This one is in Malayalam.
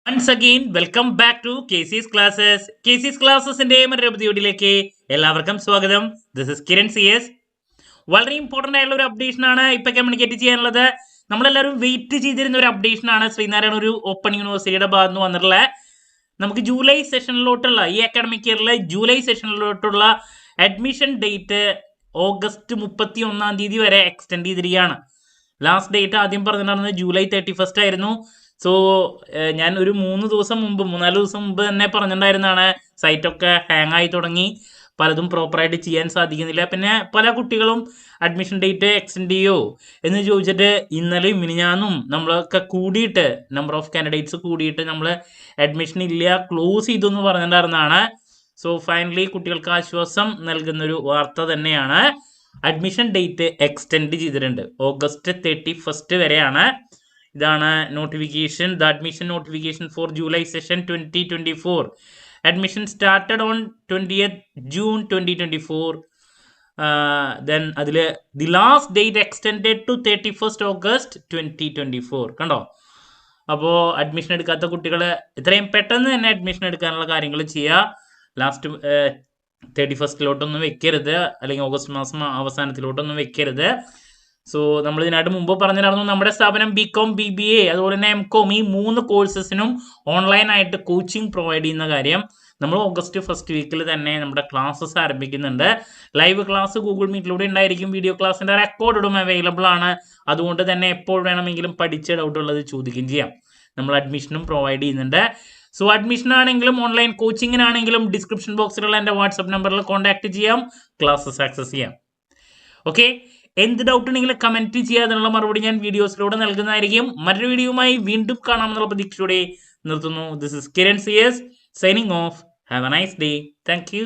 Once again, welcome back to KC's Classes. KC's Classesന്റെ മറ്റൊരു വീഡിയോയിലേക്ക് എല്ലാവർക്കും സ്വാഗതം. This is Kiran CS. വളരെ ഇമ്പോർട്ടൻ്റ് ആയിട്ടുള്ള ഒരു അപ്ഡേഷൻ ആണ് ഇപ്പൊ കമ്മ്യൂണിക്കേറ്റ് ചെയ്യാനുള്ളത്. നമ്മളെല്ലാവരും വെയിറ്റ് ചെയ്തിരുന്ന ഒരു അപ്ഡേഷൻ ആണ് ശ്രീനാരായണ ഒരു ഓപ്പൺ യൂണിവേഴ്സിറ്റിയുടെ ഭാഗത്ത് നിന്ന് വന്നിട്ടുള്ള നമുക്ക് ജൂലൈ സെഷനിലോട്ടുള്ള ഈ അക്കാഡമിക് ഇയറിലെ ജൂലൈ സെഷനിലോട്ടുള്ള അഡ്മിഷൻ ഡേറ്റ് ഓഗസ്റ്റ് 31 വരെ എക്സ്റ്റെൻഡ് ചെയ്തിരിക്കുകയാണ്. ലാസ്റ്റ് ഡേറ്റ് ആദ്യം പറഞ്ഞിട്ടുണ്ടായിരുന്നത് ജൂലൈ 31 ആയിരുന്നു. സോ ഞാൻ ഒരു 3-4 ദിവസം മുമ്പ് തന്നെ പറഞ്ഞിട്ടുണ്ടായിരുന്നതാണ് സൈറ്റൊക്കെ ഹാങ് ആയി തുടങ്ങി, പലതും പ്രോപ്പറായിട്ട് ചെയ്യാൻ സാധിക്കുന്നില്ല. പിന്നെ പല കുട്ടികളും അഡ്മിഷൻ ഡേറ്റ് എക്സ്റ്റെൻഡ് ചെയ്യോ എന്ന് ചോദിച്ചിട്ട് ഇന്നലെയും മിനിഞ്ഞാന്നും നമ്മളൊക്കെ കൂടിയിട്ട് നമ്പർ ഓഫ് കാൻഡിഡേറ്റ്സ് കൂടിയിട്ട് നമ്മൾ അഡ്മിഷൻ ഇല്ല ക്ലോസ് ചെയ്തു എന്ന് പറഞ്ഞിട്ടുണ്ടായിരുന്നതാണ്. സോ ഫൈനലി കുട്ടികൾക്ക് ആശ്വാസം നൽകുന്നൊരു വാർത്ത തന്നെയാണ്. അഡ്മിഷൻ ഡേറ്റ് എക്സ്റ്റെൻഡ് ചെയ്തിട്ടുണ്ട്, ഓഗസ്റ്റ് 31 വരെയാണ്. ഇതാണ് നോട്ടിഫിക്കേഷൻ. The admission notification for July session 2024. Admission started on 20th June 2024. Then അതിൽ the last date extended to 31st August 2024. കണ്ടോ? അപ്പോൾ അഡ്മിഷൻ എടുക്കാത്ത കുട്ടികൾ ഇത്രയും പെട്ടെന്ന് തന്നെ അഡ്മിഷൻ എടുക്കാനുള്ള കാര്യങ്ങൾ ചെയ്യുക. ലാസ്റ്റ് 31st വെക്കരുത്, അല്ലെങ്കിൽ ഓഗസ്റ്റ് മാസം അവസാനത്തിലോട്ടൊന്നും വെക്കരുത്. സോ നമ്മൾ ഇതിനായിട്ട് മുമ്പ് പറഞ്ഞിരുന്നു, നമ്മുടെ സ്ഥാപനം BCom BBA അതുപോലെ തന്നെ MCom ഈ 3 കോഴ്സസിനും ഓൺലൈനായിട്ട് കോച്ചിങ് പ്രൊവൈഡ് ചെയ്യുന്ന കാര്യം. നമ്മൾ ഓഗസ്റ്റ് ഫസ്റ്റ് വീക്കിൽ തന്നെ നമ്മുടെ ക്ലാസ്സസ് ആരംഭിക്കുന്നുണ്ട്. ലൈവ് ക്ലാസ് ഗൂഗിൾ മീറ്റിലൂടെ ഉണ്ടായിരിക്കും. വീഡിയോ ക്ലാസ്സിൻ്റെ റെക്കോർഡും അവൈലബിൾ ആണ്. അതുകൊണ്ട് തന്നെ എപ്പോൾ വേണമെങ്കിലും പഠിച്ച ഡൗട്ടുള്ളത് ചോദിക്കുകയും ചെയ്യാം. നമ്മൾ അഡ്മിഷനും പ്രൊവൈഡ് ചെയ്യുന്നുണ്ട്. സോ അഡ്മിഷൻ ആണെങ്കിലും ഓൺലൈൻ കോച്ചിങ്ങിനാണെങ്കിലും ഡിസ്ക്രിപ്ഷൻ ബോക്സിലുള്ള എൻ്റെ വാട്സപ്പ് നമ്പറിൽ കോൺടാക്ട് ചെയ്യാം, ക്ലാസ്സസ് ആക്സസ് ചെയ്യാം. ഓക്കെ, എന്ത് ഡൗട്ട് ഉണ്ടെങ്കിലും കമൻറ്റ് ചെയ്യാനുള്ള മറുപടി ഞാൻ വീഡിയോസിലൂടെ നൽകുന്നതായിരിക്കും. മറ്റൊരു വീഡിയോയുമായി വീണ്ടും കാണാമെന്നുള്ള പ്രതീക്ഷയോടെ നിർത്തുന്നു. This is Kiran CS signing off. Have a nice day. Thank U.